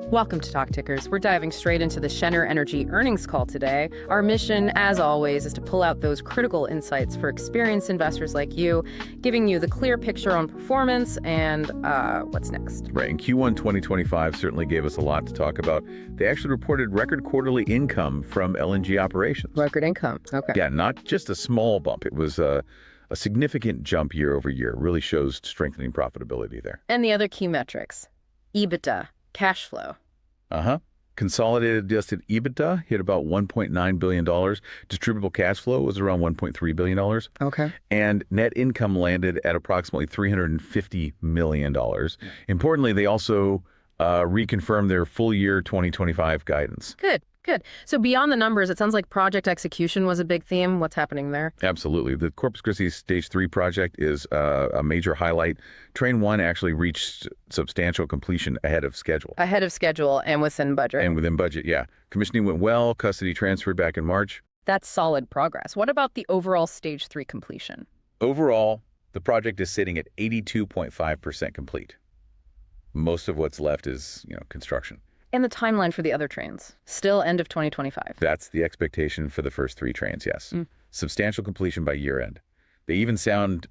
Welcome to Talk Tickers. We're diving straight into the Cheniere Energy earnings call today. Our mission, as always, is to pull out those critical insights for experienced investors like you, giving you the clear picture on performance and what's next. Right, and Q1 2025 certainly gave us a lot to talk about. They actually reported record quarterly income from LNG operations. Record income, okay. Yeah, not just a small bump. It was a significant jump year over year. Really shows strengthening profitability there. And the other key metrics, EBITDA, cash flow. Consolidated adjusted EBITDA hit about $1.9 billion. Distributable cash flow was around $1.3 billion. Okay. And net income landed at approximately $350 million. Importantly, they also reconfirmed their full year 2025 guidance. Good. So beyond the numbers, it sounds like project execution was a big theme. What's happening there? Absolutely. The Corpus Christi Stage 3 project is a major highlight. Train 1 actually reached substantial completion ahead of schedule. Ahead of schedule and within budget. And within budget, yeah. Commissioning went well. Custody transferred back in March. That's solid progress. What about the overall Stage 3 completion? Overall, the project is sitting at 82.5% complete. Most of what's left is, construction. And the timeline for the other trains? Still end of 2025? That's the expectation for the first 3 trains, yes. Substantial completion by year end. They even sound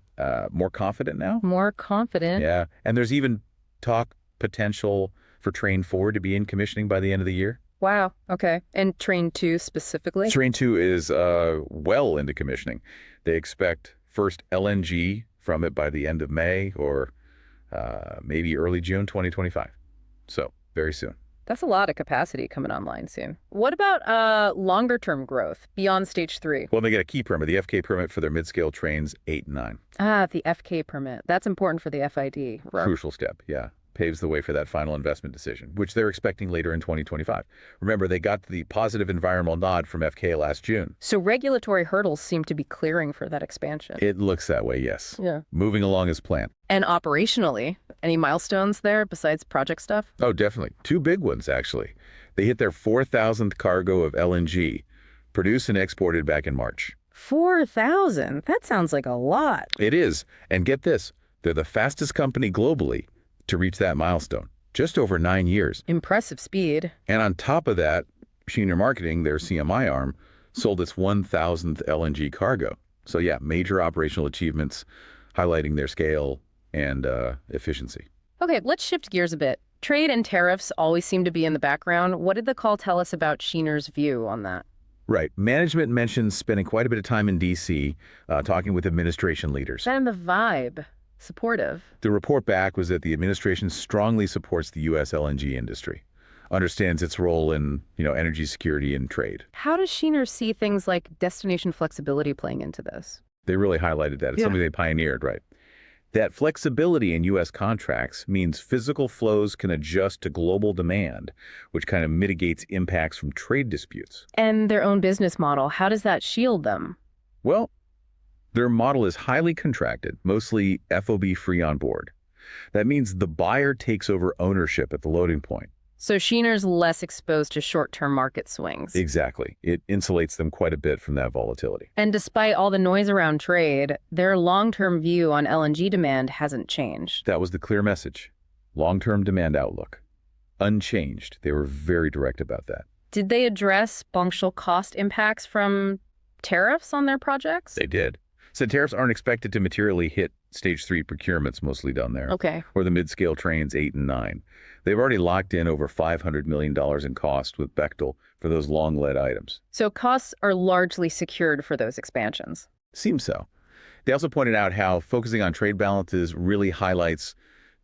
more confident now. More confident? Yeah. And there's even talk potential for Train 4 to be in commissioning by the end of the year. Wow. Okay. And Train 2 specifically? Train 2 is well into commissioning. They expect first LNG from it by the end of May or maybe early June 2025. So very soon. That's a lot of capacity coming online soon. What about longer-term growth beyond Stage 3? Well, they get a key permit, the FK permit for their mid-scale trains 8 and 9. The FK permit. That's important for the FID. Crucial step, yeah. Paves the way for that final investment decision, which they're expecting later in 2025. Remember, they got the positive environmental nod from FK last June. So regulatory hurdles seem to be clearing for that expansion. It looks that way, yes. Yeah. Moving along as planned. And operationally, any milestones there besides project stuff? Oh, definitely. 2 big ones, actually. They hit their 4,000th cargo of LNG, produced and exported back in March. 4,000? That sounds like a lot. It is. And get this, they're the fastest company globally to reach that milestone, just over 9 years. Impressive speed. And on top of that, Cheniere Marketing, their CMI arm, sold its 1,000th LNG cargo. So yeah, major operational achievements highlighting their scale and efficiency. Okay, let's shift gears a bit. Trade and tariffs always seem to be in the background. What did the call tell us about Cheniere's view on that? Right. Management mentions spending quite a bit of time in D.C. Talking with administration leaders. And the vibe. Supportive. The report back was that the administration strongly supports the U.S. LNG industry, understands its role in, energy security and trade. How does Cheniere see things like destination flexibility playing into this? They really highlighted that. It's something they pioneered, right? That flexibility in U.S. contracts means physical flows can adjust to global demand, which kind of mitigates impacts from trade disputes. And their own business model, how does that shield them? Well, their model is highly contracted, mostly FOB free on board. That means the buyer takes over ownership at the loading point. So Cheniere's less exposed to short-term market swings. Exactly. It insulates them quite a bit from that volatility. And despite all the noise around trade, their long-term view on LNG demand hasn't changed. That was the clear message. Long-term demand outlook. Unchanged. They were very direct about that. Did they address functional cost impacts from tariffs on their projects? They did. Said tariffs aren't expected to materially hit Stage 3 procurements mostly done there. Okay. Or the mid-scale trains 8 and 9. They've already locked in over $500 million in cost with Bechtel for those long lead items. So costs are largely secured for those expansions. Seems so. They also pointed out how focusing on trade balances really highlights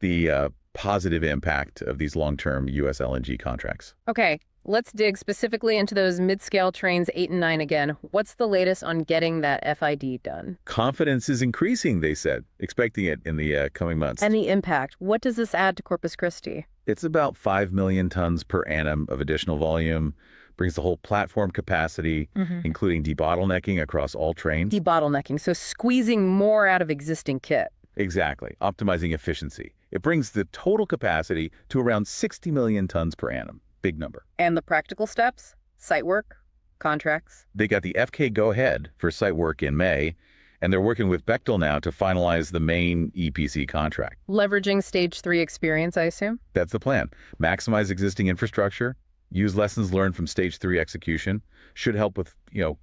the positive impact of these long-term U.S. LNG contracts. Okay. Let's dig specifically into those mid-scale trains 8 and 9 again. What's the latest on getting that FID done? Confidence is increasing, they said, expecting it in the coming months. And the impact. What does this add to Corpus Christi? It's about 5 million tons per annum of additional volume, brings the whole platform capacity, including debottlenecking across all trains. Debottlenecking, so squeezing more out of existing kit. Exactly, optimizing efficiency. It brings the total capacity to around 60 million tons per annum. Big number. And the practical steps? Site work? Contracts? They got the FK go-ahead for site work in May, And they're working with Bechtel now to finalize the main EPC contract. Leveraging Stage 3 experience, I assume? That's the plan. Maximize existing infrastructure, use lessons learned from Stage 3 execution, should help with,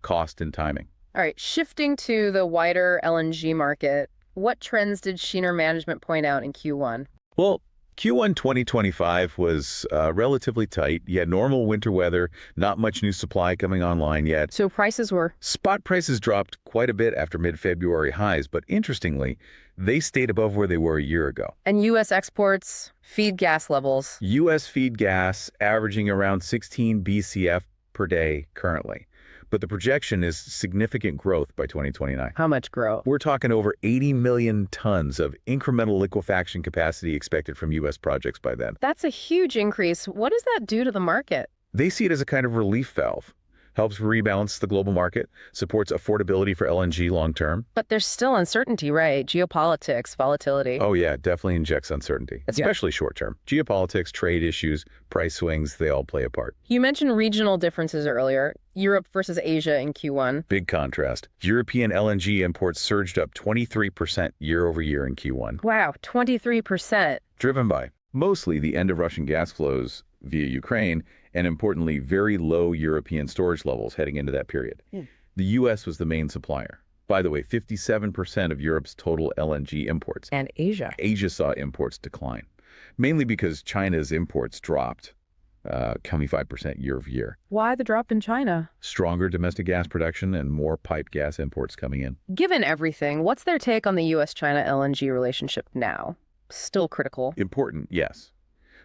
cost and timing. All right, shifting to the wider LNG market, what trends did Cheniere management point out in Q1? Well, Q1 2025 was relatively tight. You had normal winter weather, not much new supply coming online yet. So prices were? Spot prices dropped quite a bit after mid-February highs, but interestingly, they stayed above where they were a year ago. And U.S. exports, feed gas levels? U.S. feed gas averaging around 16 BCF per day currently. But the projection is significant growth by 2029. How much growth? We're talking over 80 million tons of incremental liquefaction capacity expected from U.S. projects by then. That's a huge increase. What does that do to the market? They see it as a kind of relief valve. Helps rebalance the global market, supports affordability for LNG long term. But there's still uncertainty, right? Geopolitics, volatility. Oh yeah, definitely injects uncertainty, especially short term. Geopolitics, trade issues, price swings, they all play a part. You mentioned regional differences earlier. Europe versus Asia in Q1. Big contrast. European LNG imports surged up 23% year over year in Q1. Wow, 23%. Driven by mostly the end of Russian gas flows via Ukraine, and importantly, very low European storage levels heading into that period. The U.S. was the main supplier. By the way, 57% of Europe's total LNG imports. And Asia. Asia saw imports decline, mainly because China's imports dropped 25% year over year. Why the drop in China? Stronger domestic gas production and more piped gas imports coming in. Given everything, what's their take on the U.S.-China LNG relationship now? Still critical. Important, yes.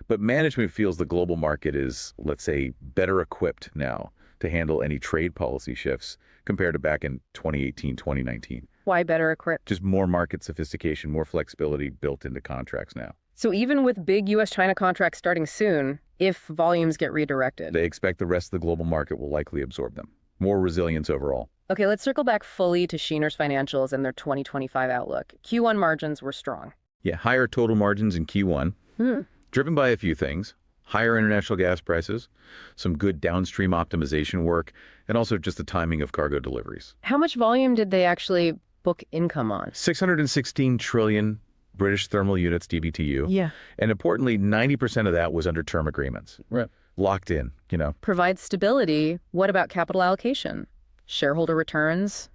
But management feels the global market is, let's say, better equipped now to handle any trade policy shifts compared to back in 2018, 2019. Why better equipped? Just more market sophistication, more flexibility built into contracts now. So even with big U.S.-China contracts starting soon, if volumes get redirected? They expect the rest of the global market will likely absorb them. More resilience overall. Okay, let's circle back fully to Cheniere's financials and their 2025 outlook. Q1 margins were strong. Yeah, higher total margins in Q1. Driven by a few things, higher international gas prices, some good downstream optimization work, and also just the timing of cargo deliveries. How much volume did they actually book income on? 616 trillion British thermal units DBTU. Yeah. And importantly, 90% of that was under term agreements. Right. Locked in, Provides stability. What about capital allocation? Shareholder returns?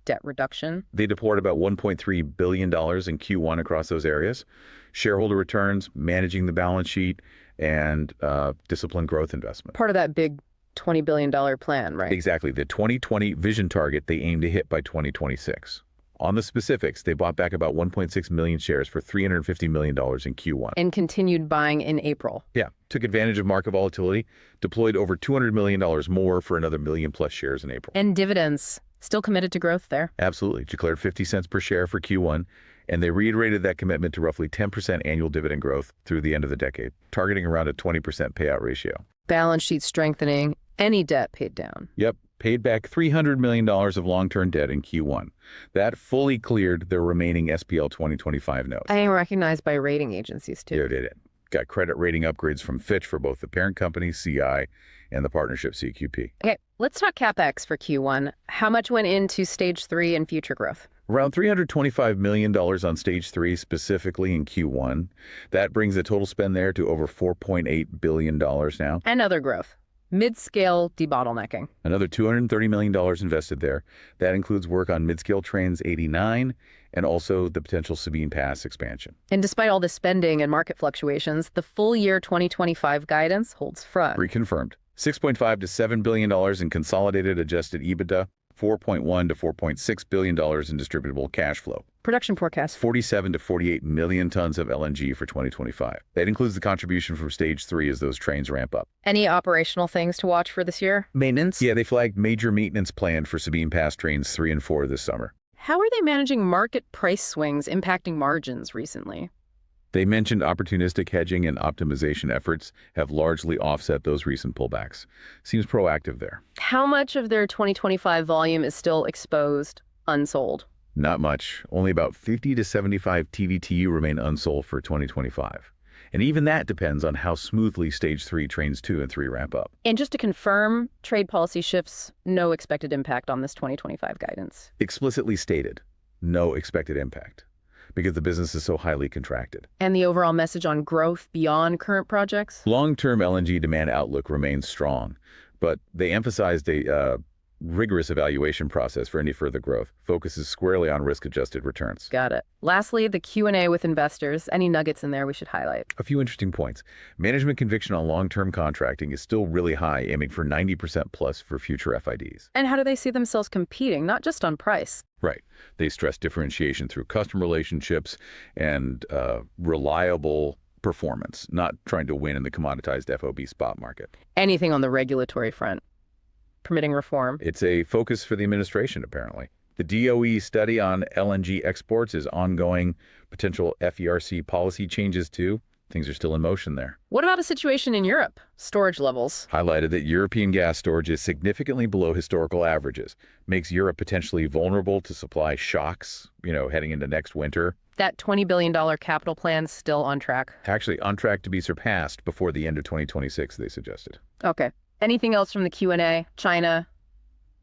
Debt reduction? They deployed about $1.3 billion in Q1 across those areas. Shareholder returns, managing the balance sheet, and disciplined growth investment. Part of that big $20 billion plan, right? Exactly. The 2020 vision target they aim to hit by 2026. On the specifics, they bought back about 1.6 million shares for $350 million in Q1. And continued buying in April. Yeah. Took advantage of market volatility, deployed over $200 million more for another million plus shares in April. And dividends. Still committed to growth there. Absolutely. Declared 50 cents per share for Q1, and they reiterated that commitment to roughly 10% annual dividend growth through the end of the decade, targeting around a 20% payout ratio. Balance sheet strengthening, any debt paid down. Yep. Paid back $300 million of long-term debt in Q1. That fully cleared their remaining SPL 2025 notes. I am recognized by rating agencies, too. Yeah, did it. Got credit rating upgrades from Fitch for both the parent company, CI, and the partnership, CQP. Okay, let's talk CapEx for Q1. How much went into Stage 3 and future growth? Around $325 million on Stage 3, specifically in Q1. That brings the total spend there to over $4.8 billion now. And other growth. Mid-scale debottlenecking. Another $230 million invested there. That includes work on mid-scale trains 89 and also the potential Sabine Pass expansion. And despite all the spending and market fluctuations, the full year 2025 guidance holds firm. Reconfirmed. $6.5 to $7 billion in consolidated adjusted EBITDA, $4.1 to $4.6 billion in distributable cash flow. Production forecast. 47 to 48 million tons of LNG for 2025. That includes the contribution from Stage 3 as those trains ramp up. Any operational things to watch for this year? Maintenance? Yeah, they flagged major maintenance planned for Sabine Pass trains 3 and 4 this summer. How are they managing market price swings impacting margins recently? They mentioned opportunistic hedging and optimization efforts have largely offset those recent pullbacks. Seems proactive there. How much of their 2025 volume is still exposed, unsold? Not much. Only about 50 to 75 TBTU remain unsold for 2025. And even that depends on how smoothly Stage 3 trains 2 and 3 ramp up. And just to confirm, trade policy shifts, no expected impact on this 2025 guidance. Explicitly stated. no expected impact because the business is so highly contracted. And the overall message on growth beyond current projects? Long-term LNG demand outlook remains strong, but they emphasized a rigorous evaluation process for any further growth, focuses squarely on risk-adjusted returns. Got it. Lastly, the Q&A with investors. Any nuggets in there we should highlight? A few interesting points. Management conviction on long-term contracting is still really high, aiming for 90% plus for future FIDs. And how do they see themselves competing, not just on price? Right. They stress differentiation through customer relationships and reliable performance, not trying to win in the commoditized FOB spot market. Anything on the regulatory front? Permitting reform? It's a focus for the administration, apparently. The DOE study on LNG exports is ongoing. Potential FERC policy changes, too. Things are still in motion there. What about a situation in Europe? Storage levels? Highlighted that European gas storage is significantly below historical averages, makes Europe potentially vulnerable to supply shocks, heading into next winter. That $20 billion capital plan still on track? Actually, on track to be surpassed before the end of 2026, they suggested. Okay. Anything else from the Q&A? China,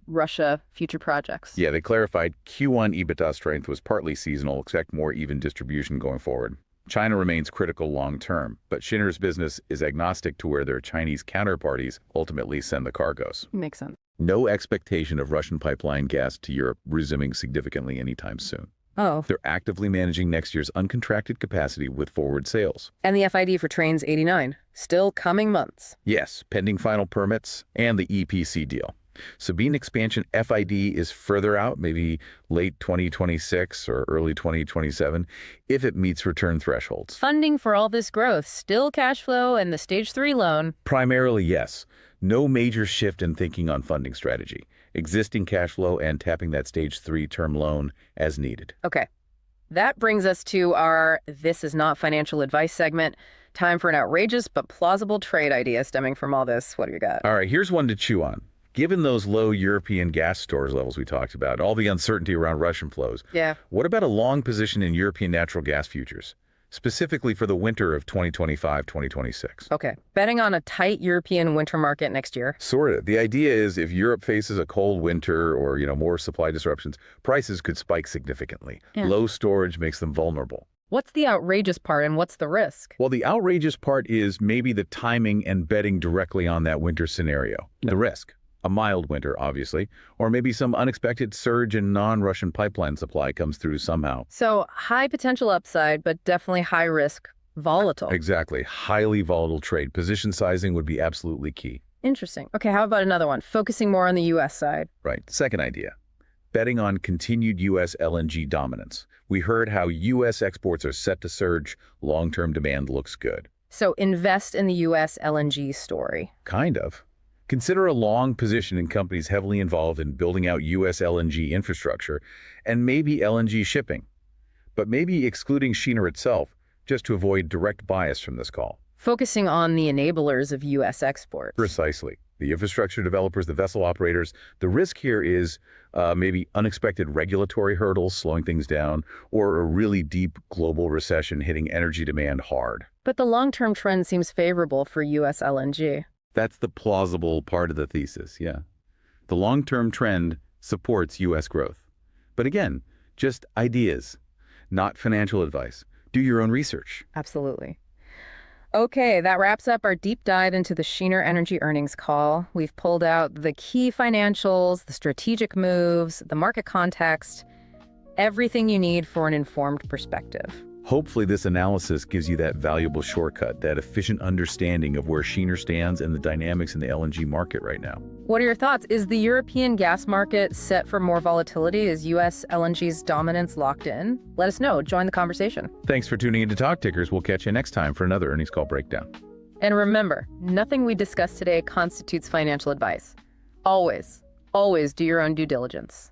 Russia, future projects? Yeah, they clarified Q1 EBITDA strength was partly seasonal, expect more even distribution going forward. China remains critical long-term, but Cheniere's business is agnostic to where their Chinese counterparties ultimately send the cargoes. Makes sense. No expectation of Russian pipeline gas to Europe resuming significantly anytime soon. Oh. They're actively managing next year's uncontracted capacity with forward sales. And the FID for Trains 89, still coming months. Yes, pending final permits and the EPC deal. Sabine expansion FID is further out, maybe late 2026 or early 2027, if it meets return thresholds. Funding for all this growth, still cash flow and the Stage 3 loan. Primarily, yes. No major shift in thinking on funding strategy. Existing cash flow and tapping that Stage 3 term loan as needed. Okay. That brings us to our This Is Not Financial Advice segment. Time for an outrageous but plausible trade idea stemming from all this. What do you got? All right, here's one to chew on. Given those low European gas storage levels we talked about, all the uncertainty around Russian flows, what about a long position in European natural gas futures, specifically for the winter of 2025-2026? Okay. Betting on a tight European winter market next year? Sort of. The idea is if Europe faces a cold winter or, more supply disruptions, prices could spike significantly. Yeah. Low storage makes them vulnerable. What's the outrageous part and what's the risk? Well, the outrageous part is maybe the timing and betting directly on that winter scenario. The risk. A mild winter, obviously, or maybe some unexpected surge in non-Russian pipeline supply comes through somehow. So high potential upside, but definitely high risk, volatile. Exactly. Highly volatile trade. Position sizing would be absolutely key. Interesting. Okay, how about another one? Focusing more on the U.S. side. Right. Second idea. Betting on continued U.S. LNG dominance. We heard how U.S. exports are set to surge. Long-term demand looks good. So invest in the U.S. LNG story. Kind of. Consider a long position in companies heavily involved in building out U.S. LNG infrastructure and maybe LNG shipping, but maybe excluding Cheniere itself just to avoid direct bias from this call. Focusing on the enablers of U.S. exports. Precisely. The infrastructure developers, the vessel operators. The risk here is maybe unexpected regulatory hurdles slowing things down or a really deep global recession hitting energy demand hard. But the long-term trend seems favorable for U.S. LNG. That's the plausible part of the thesis, yeah. The long-term trend supports U.S. growth. But again, just ideas, not financial advice. Do your own research. Absolutely. Okay, that wraps up our deep dive into the Cheniere Energy earnings call. We've pulled out the key financials, the strategic moves, the market context, everything you need for an informed perspective. Hopefully this analysis gives you that valuable shortcut, that efficient understanding of where Cheniere stands and the dynamics in the LNG market right now. What are your thoughts? Is the European gas market set for more volatility? Is U.S. LNG's dominance locked in? Let us know. Join the conversation. Thanks for tuning in to Talk Tickers. We'll catch you next time for another earnings call breakdown. And remember, nothing we discuss today constitutes financial advice. Always, always do your own due diligence.